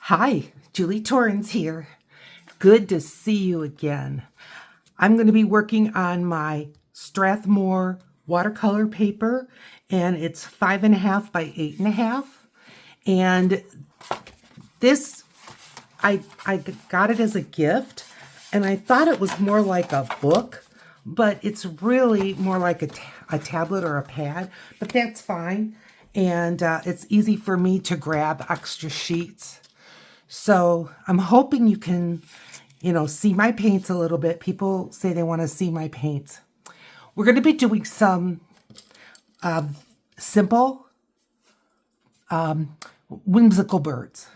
Hi, Julie Torrens here. Good to see you again. I'm going to be working on my Strathmore watercolor paper, and it's 5.5 by 8.5. And this, I got it as a gift, and I thought it was more like a book, but it's really more like a tablet or a pad, but that's fine. And it's easy for me to grab extra sheets. So I'm hoping you can, see my paints a little bit. People say they want to see my paints. We're going to be doing some simple, whimsical birds.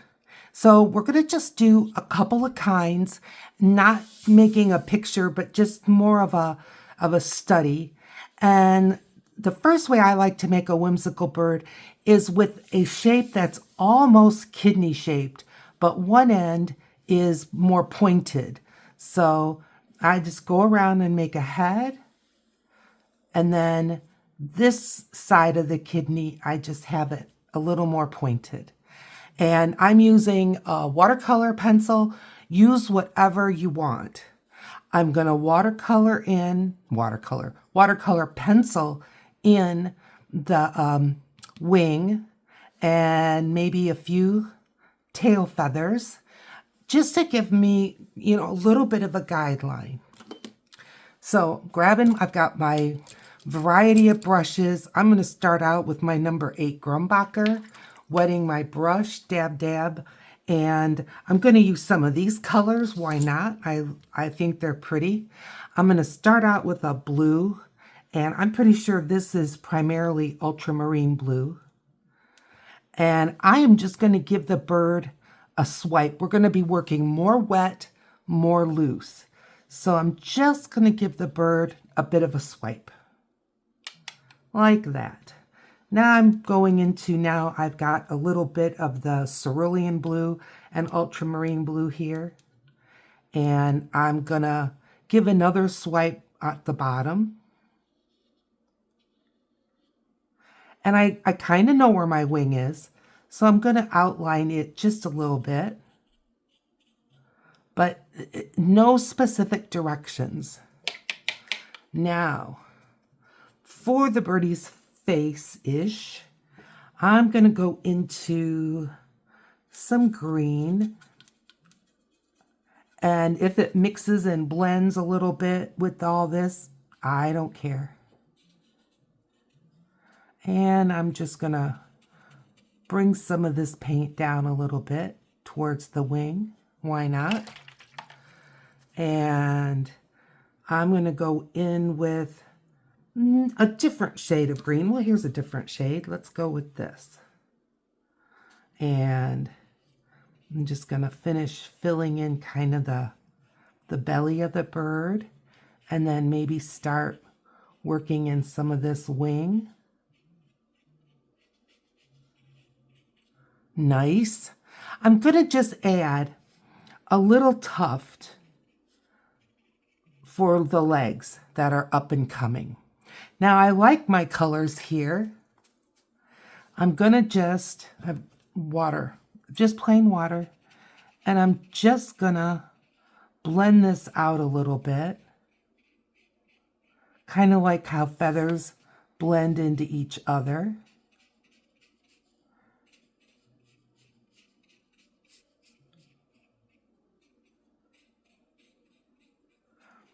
So we're going to just do a couple of kinds, not making a picture, but just more of a study. And the first way I like to make a whimsical bird is with a shape that's almost kidney shaped, but one end is more pointed. So I just go around and make a head, and then this side of the kidney, I just have it a little more pointed. And I'm using a watercolor pencil. Use whatever you want. I'm going to watercolor pencil in the wing and maybe a few tail feathers, just to give me, a little bit of a guideline. So I've got my variety of brushes. I'm going to start out with my number 8 Grumbacher, wetting my brush, dab, dab. And I'm going to use some of these colors. Why not? I think they're pretty. I'm going to start out with a blue, and I'm pretty sure this is primarily ultramarine blue. And I am just going to give the bird a swipe. We're going to be working more wet, more loose. So I'm just going to give the bird a bit of a swipe. Like that. Now I've got a little bit of the cerulean blue and ultramarine blue here. And I'm going to give another swipe at the bottom. And I kind of know where my wing is, so I'm going to outline it just a little bit, but no specific directions. Now, for the birdie's face-ish, I'm going to go into some green. And if it mixes and blends a little bit with all this, I don't care. And I'm just going to bring some of this paint down a little bit towards the wing. Why not? And I'm going to go in with a different shade of green. Well, here's a different shade. Let's go with this. And I'm just going to finish filling in kind of the belly of the bird, and then maybe start working in some of this wing. Nice. I'm going to just add a little tuft for the legs that are up and coming. Now I like my colors here. I'm going to just have water, just plain water, and I'm just going to blend this out a little bit. Kind of like how feathers blend into each other.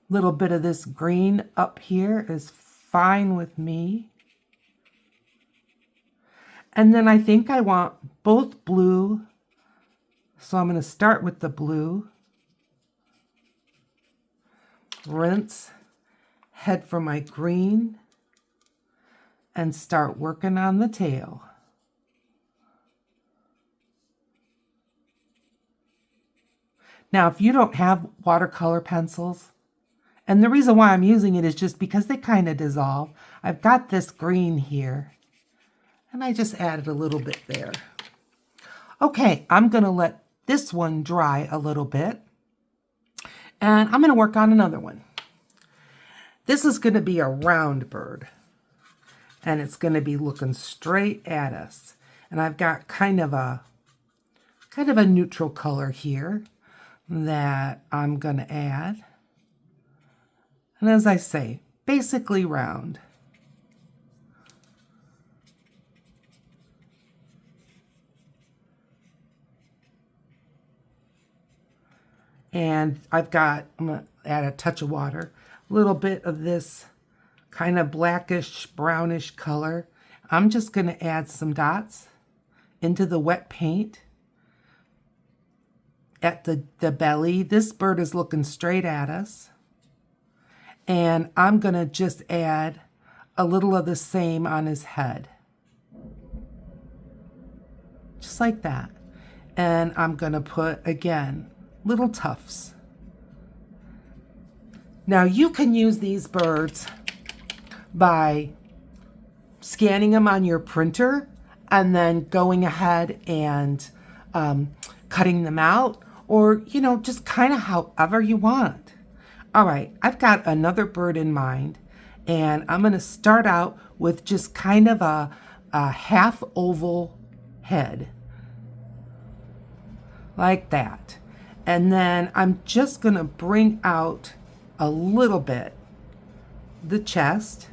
Little bit of this green up here is fine with me. And then I think I want both blue, so I'm going to start with the blue. Rinse, head for my green, and start working on the tail. Now, if you don't have watercolor pencils, and the reason why I'm using it is just because they kind of dissolve. I've got this green here, and I just added a little bit there. Okay, I'm going to let this one dry a little bit, and I'm going to work on another one. This is going to be a round bird, and it's going to be looking straight at us. And I've got kind of a kind of a neutral color here that I'm going to add. And as I say, basically round. And I'm going to add a touch of water, a little bit of this kind of blackish, brownish color. I'm just going to add some dots into the wet paint at the belly. This bird is looking straight at us. And I'm going to just add a little of the same on his head. Just like that. And I'm going to put, again, little tufts. Now you can use these birds by scanning them on your printer and then going ahead and cutting them out, or, you know, just kind of however you want. All right, I've got another bird in mind, and I'm going to start out with just kind of a half oval head, like that. And then I'm just going to bring out a little bit the chest,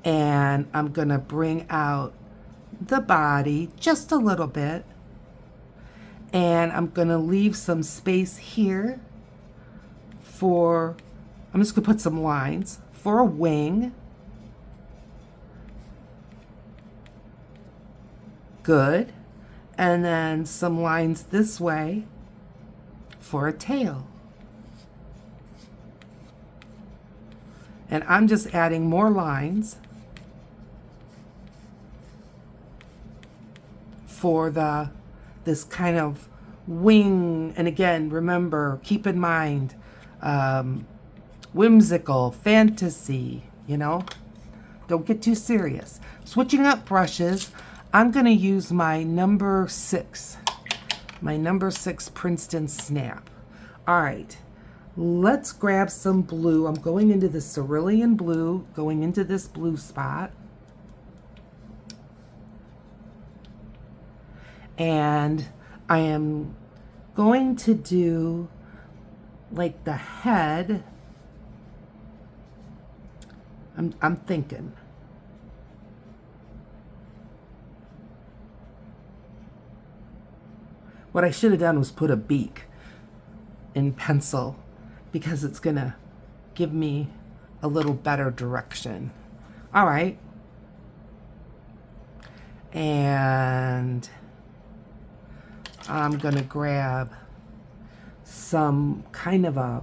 and I'm going to bring out the body just a little bit, and I'm going to leave some space here for, I'm just going to put some lines for a wing. Good. And then some lines this way for a tail. And I'm just adding more lines for this kind of wing. And again, remember, keep in mind, whimsical, fantasy, you know, don't get too serious. Switching up brushes, I'm going to use my number 6 Princeton Snap. All right, let's grab some blue. I'm going into the cerulean blue, going into this blue spot. And I am going to do like the head. I'm thinking. What I should have done was put a beak in pencil, because it's gonna give me a little better direction. All right. And I'm gonna grab some kind of a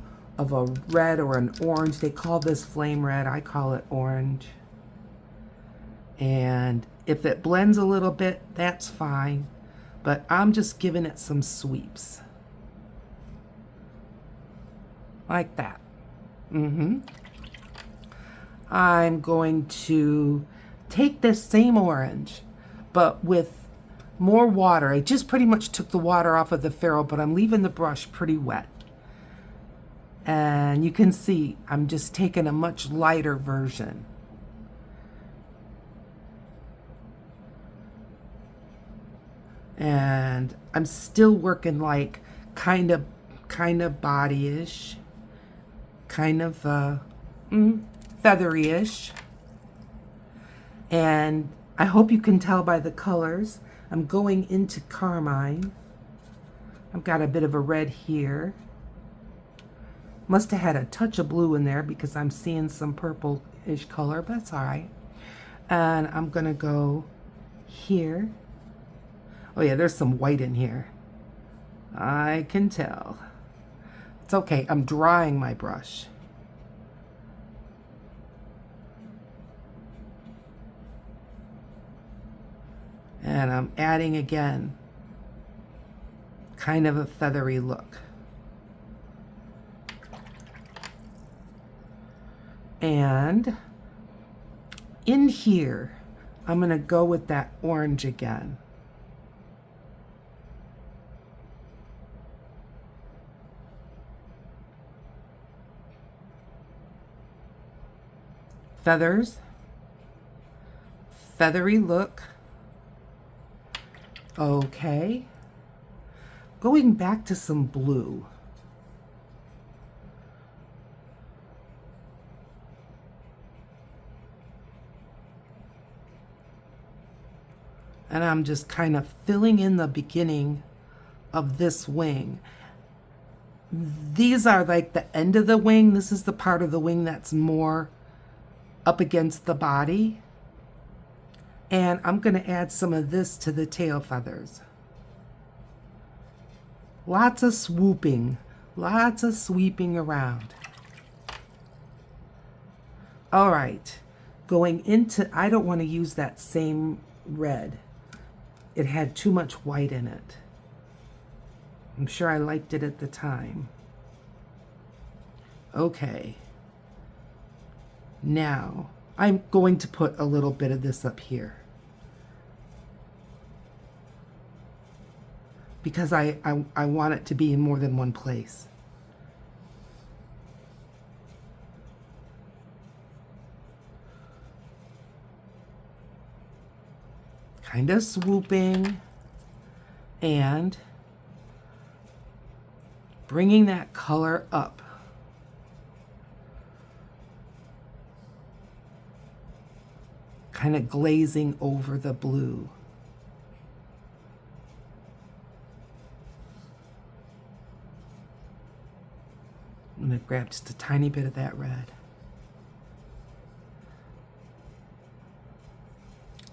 red or an orange. They call this flame red. I call it orange. And if it blends a little bit, that's fine. But I'm just giving it some sweeps. Like that. I'm going to take this same orange, but with more water. I just pretty much took the water off of the ferrule, but I'm leaving the brush pretty wet. And you can see I'm just taking a much lighter version. And I'm still working like kind of body-ish, kind of feathery-ish. And I hope you can tell by the colors. I'm going into carmine. I've got a bit of a red here. Must have had a touch of blue in there because I'm seeing some purple-ish color, but that's all right. And I'm gonna go here. Oh yeah, there's some white in here. I can tell. It's okay, I'm drying my brush. And I'm adding again, kind of a feathery look. And in here, I'm gonna go with that orange again. Feathers, feathery look. Okay. going back to some blue. And I'm just kind of filling in the beginning of this wing. These are like the end of the wing. This is the part of the wing that's more up against the body. And I'm going to add some of this to the tail feathers. Lots of swooping, lots of sweeping around. All right, going into, I don't want to use that same red. It had too much white in it. I'm sure I liked it at the time. Okay. Now, I'm going to put a little bit of this up here. Because I want it to be in more than one place. Kind of swooping and bringing that color up. Kind of glazing over the blue. I'm going to grab just a tiny bit of that red.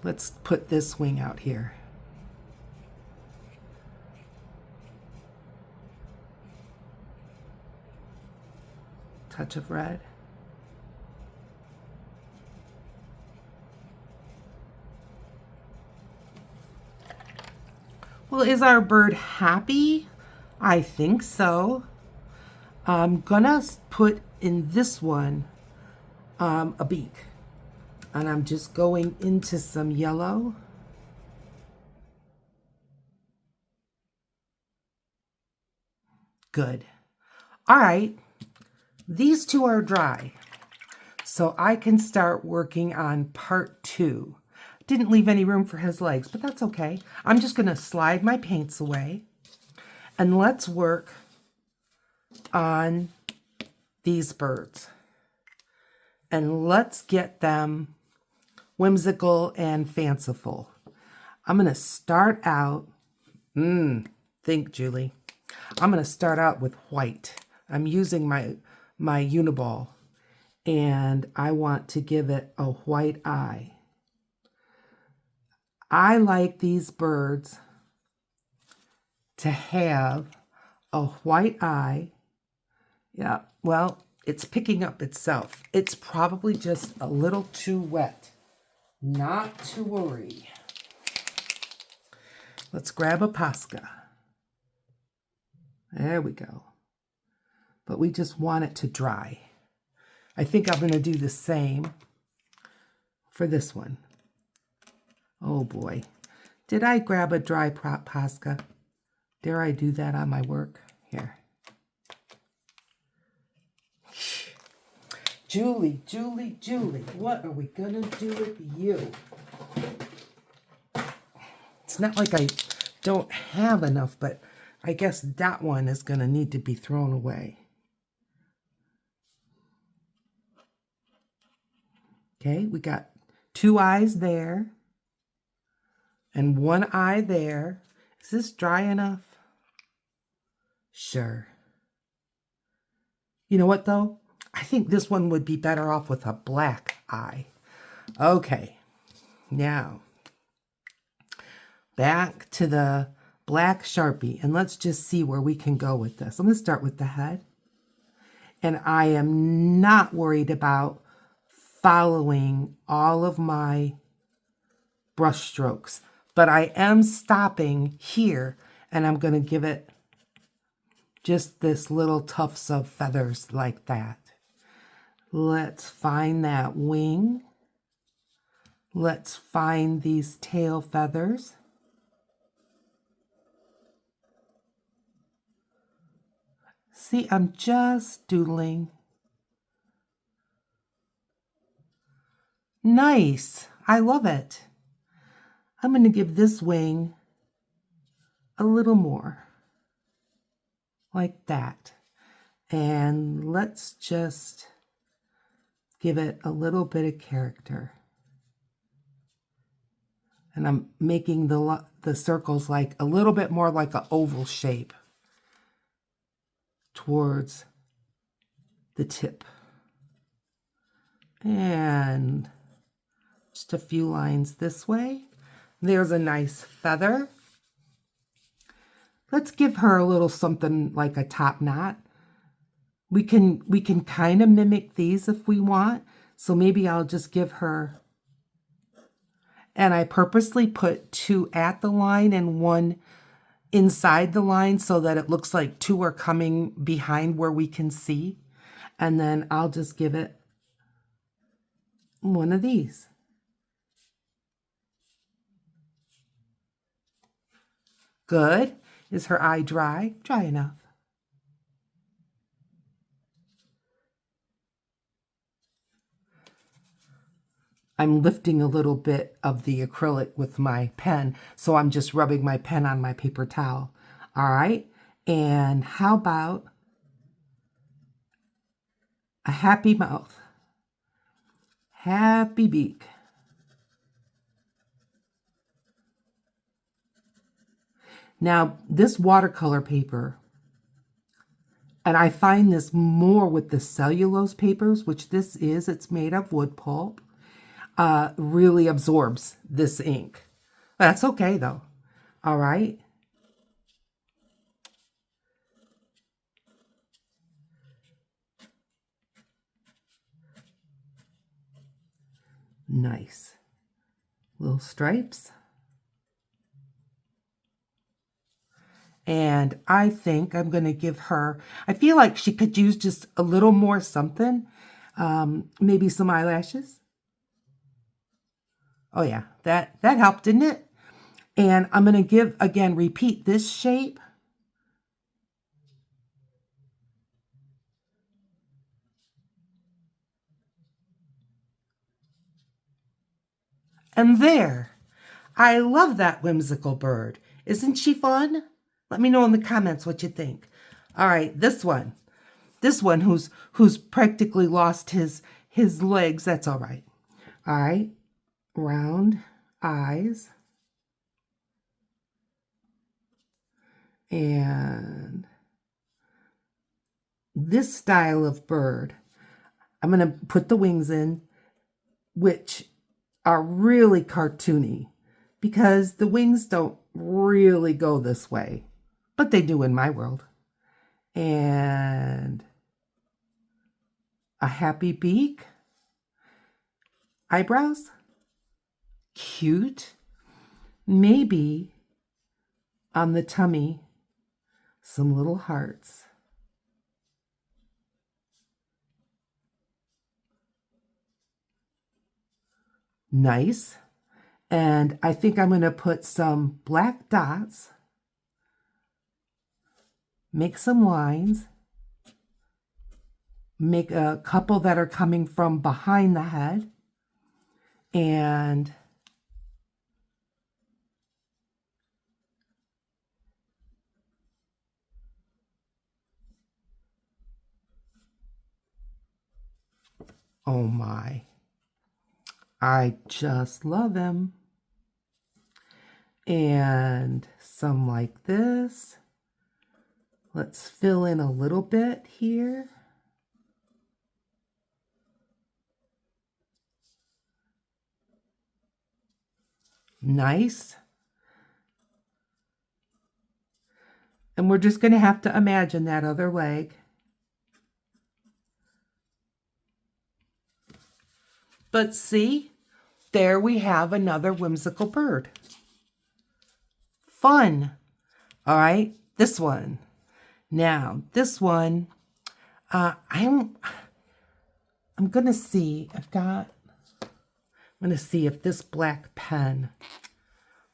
Let's put this wing out here. Touch of red. Well, is our bird happy? I think so. I'm gonna put in this one a beak. And I'm just going into some yellow. Good. All right, these two are dry. So I can start working on part 2. Didn't leave any room for his legs, but that's okay. I'm just gonna slide my paints away and let's work on these birds. And let's get them whimsical and fanciful. I'm going to start out, think Julie. I'm going to start out with white. I'm using my Uniball and I want to give it a white eye. I like these birds to have a white eye. Yeah, well, it's picking up itself. It's probably just a little too wet. Not to worry. Let's grab a Posca. There we go. But we just want it to dry. I think I'm going to do the same for this one. Oh boy. Did I grab a dry Posca? Dare I do that on my work? Here. Julie, Julie, Julie, what are we gonna do with you? It's not like I don't have enough, but I guess that one is gonna need to be thrown away. Okay, we got 2 eyes there and 1 eye there. Is this dry enough? Sure. You know what though? I think this one would be better off with a black eye. Okay, now back to the black Sharpie and let's just see where we can go with this. I'm going to start with the head. And I am not worried about following all of my brush strokes, but I am stopping here and I'm going to give it just this little tufts of feathers like that. Let's find that wing. Let's find these tail feathers. See, I'm just doodling. Nice. I love it. I'm going to give this wing a little more. like that. And let's just give it a little bit of character. And I'm making the circles like a little bit more like an oval shape towards the tip. And just a few lines this way. There's a nice feather. Let's give her a little something like a top knot. We can kind of mimic these if we want. So maybe I'll just give her, and I purposely put 2 at the line and 1 inside the line so that it looks like 2 are coming behind where we can see. And then I'll just give it one of these. Good. Is her eye dry? Dry enough. I'm lifting a little bit of the acrylic with my pen, so I'm just rubbing my pen on my paper towel. All right. And how about a happy mouth? Happy beak. Now, this watercolor paper, and I find this more with the cellulose papers, which this is, it's made of wood pulp, really absorbs this ink. That's okay though. All right. Nice. Little stripes. And I think I'm going to give her, I feel like she could use just a little more something. Maybe some eyelashes. Oh yeah, that helped, didn't it? And I'm going to give, again, repeat this shape. And there. I love that whimsical bird. Isn't she fun? Let me know in the comments what you think. All right, this one. This one who's practically lost his legs, that's all right. All right. Round eyes. And this style of bird, I'm going to put the wings in, which are really cartoony because the wings don't really go this way, but they do in my world. And a happy beak, eyebrows, cute, maybe on the tummy, some little hearts. Nice. And I think I'm going to put some black dots, make some lines, make a couple that are coming from behind the head, and oh my, I just love him. And some like this. Let's fill in a little bit here. Nice. And we're just going to have to imagine that other leg. But see, there we have another whimsical bird. Fun. All right, this one. Now, this one, I'm going to see, I'm going to see if this black pen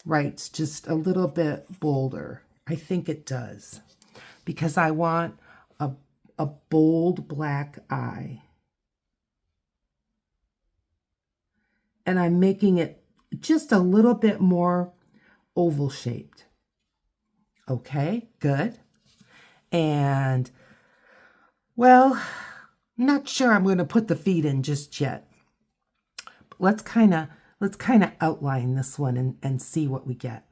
writes just a little bit bolder. I think it does, because I want a bold black eye. And I'm making it just a little bit more oval shaped. Okay, good. And, well, not sure I'm going to put the feet in just yet. But let's kind of outline this one and see what we get.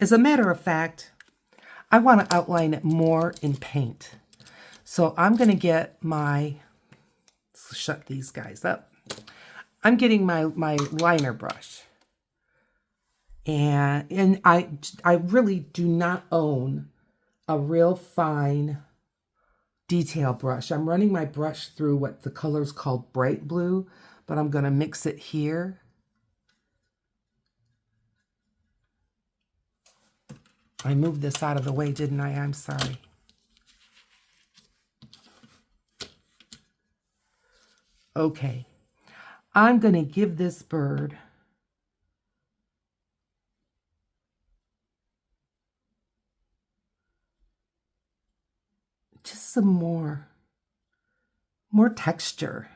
As a matter of fact, I want to outline it more in paint. So I'm going to get my, let's shut these guys up. I'm getting my liner brush. And I really do not own a real fine detail brush. I'm running my brush through what the color's called bright blue, but I'm going to mix it here. I moved this out of the way, didn't I? I'm sorry. Okay. I'm going to give this bird just some more texture.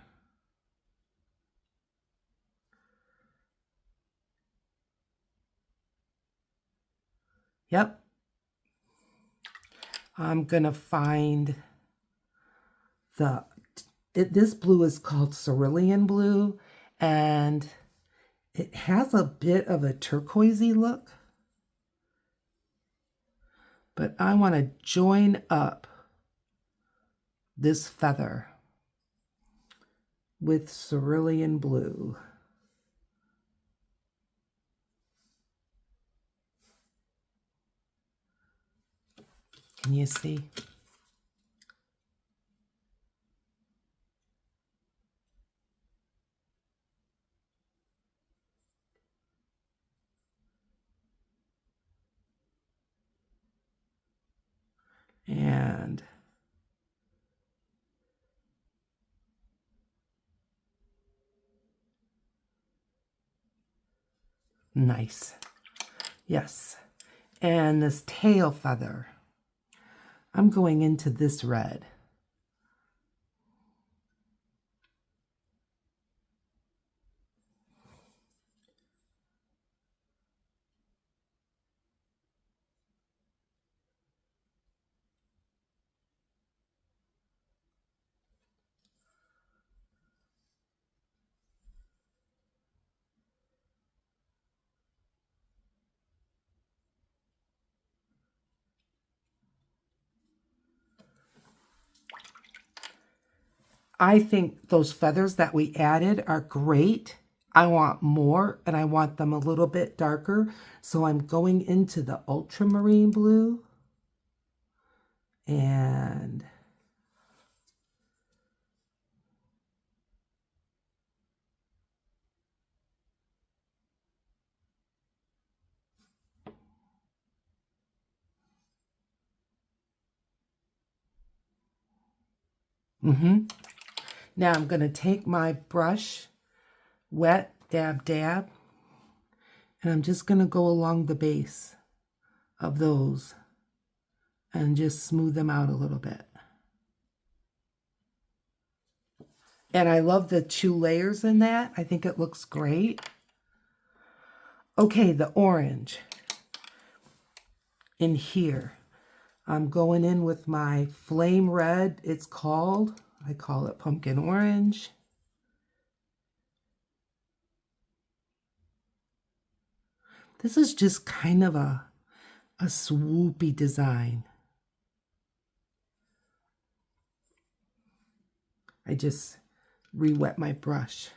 Yep. I'm going to find this blue is called cerulean blue, and it has a bit of a turquoisey look. But I want to join up this feather with cerulean blue. Can you see? And nice. Yes. And this tail feather, I'm going into this red. I think those feathers that we added are great. I want more, and I want them a little bit darker. So I'm going into the ultramarine blue. And now I'm going to take my brush, wet, dab, dab, and I'm just going to go along the base of those and just smooth them out a little bit. And I love the 2 layers in that. I think it looks great. Okay, the orange in here. I'm going in with my flame red, I call it pumpkin orange. This is just kind of a swoopy design. I just re-wet my brush.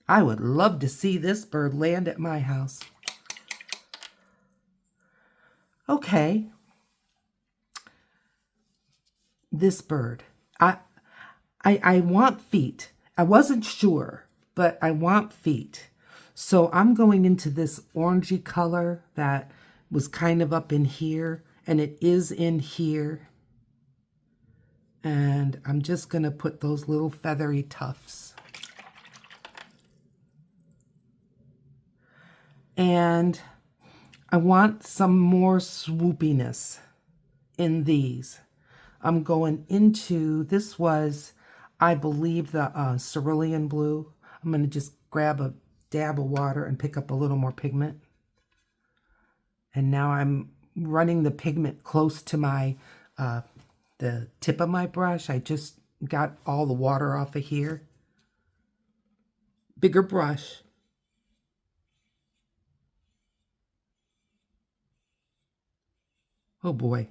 I would love to see this bird land at my house. Okay. This bird. I want feet. I wasn't sure, but I want feet. So I'm going into this orangey color that was kind of up in here, and it is in here. And I'm just going to put those little feathery tufts. And I want some more swoopiness in these. I'm going into, this was I believe the cerulean blue. I'm going to just grab a dab of water and pick up a little more pigment. And now I'm running the pigment close to my the tip of my brush. I just got all the water off of here. Bigger brush. Oh boy,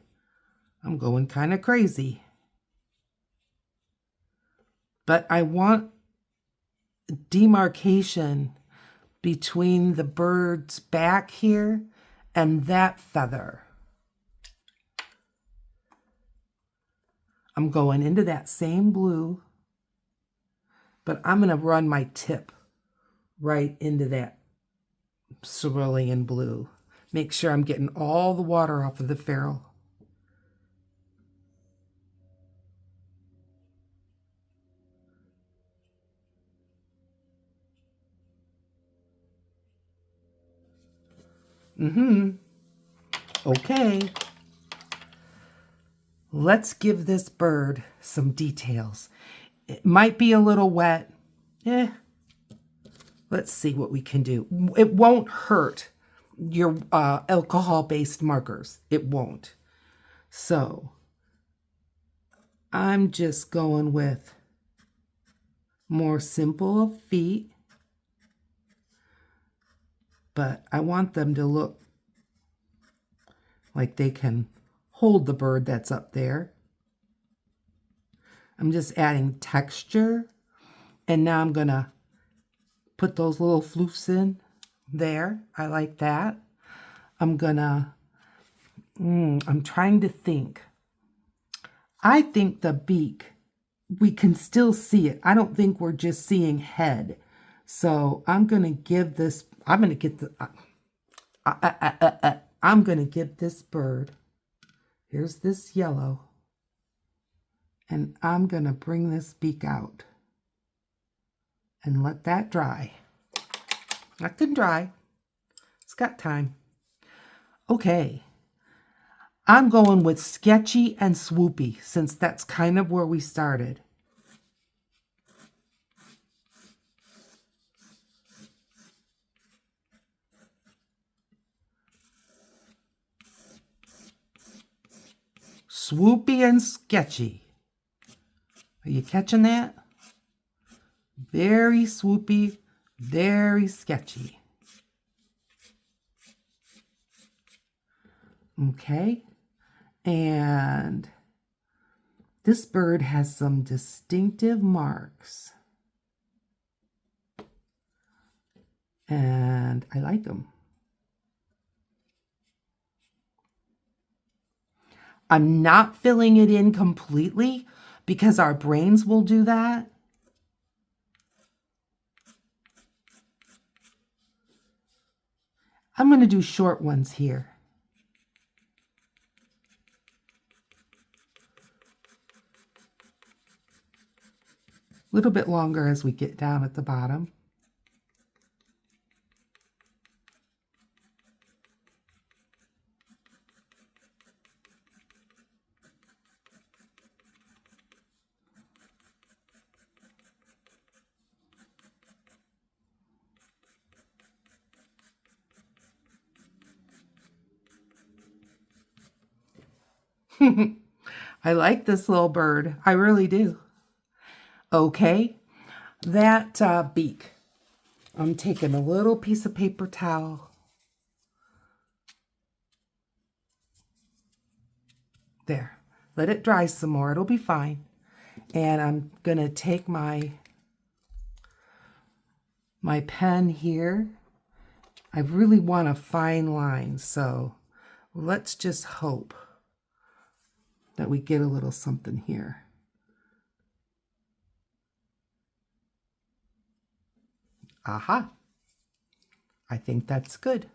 I'm going kind of crazy. But I want demarcation between the bird's back here and that feather. I'm going into that same blue, but I'm going to run my tip right into that cerulean blue. Make sure I'm getting all the water off of the ferrule. Okay. Let's give this bird some details. It might be a little wet. Let's see what we can do. It won't hurt your alcohol-based markers. It won't. So I'm just going with more simple feet, but I want them to look like they can hold the bird that's up there. I'm just adding texture, and now I'm gonna put those little floofs in there. I like that. I'm gonna, I'm trying to think. I think the beak, we can still see it. I don't think we're just seeing head. So I'm gonna give this, I'm gonna get the, I'm gonna give this bird, here's this yellow, and I'm gonna bring this beak out and let that dry. That can dry. It's got time. Okay. I'm going with sketchy and swoopy since that's kind of where we started. Swoopy and sketchy. Are you catching that? Very swoopy, very sketchy. Okay. And this bird has some distinctive marks. And I like them. I'm not filling it in completely because our brains will do that. I'm going to do short ones here. A little bit longer as we get down at the bottom. I like this little bird. I really do. Okay, that beak. I'm taking a little piece of paper towel. There. Let it dry some more. It'll be fine. And I'm going to take my pen here. I really want a fine line, so let's just hope that we get a little something here. Aha. I think that's good.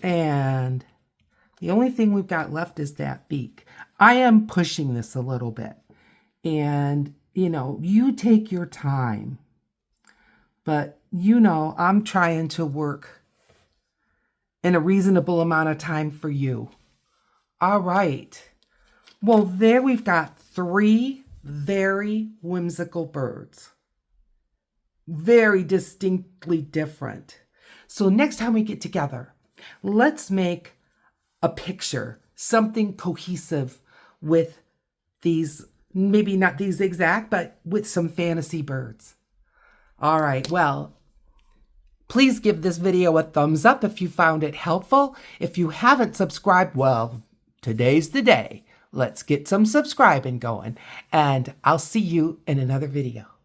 And the only thing we've got left is that beak. I am pushing this a little bit. And, you know, you take your time. But, you know, I'm trying to work in a reasonable amount of time for you. All right. Well, there we've got 3 very whimsical birds. Very distinctly different. So next time we get together, let's make a picture, something cohesive with these, maybe not these exact, but with some fantasy birds. All right, well, please give this video a thumbs up if you found it helpful. If you haven't subscribed, well, today's the day. Let's get some subscribing going, and I'll see you in another video.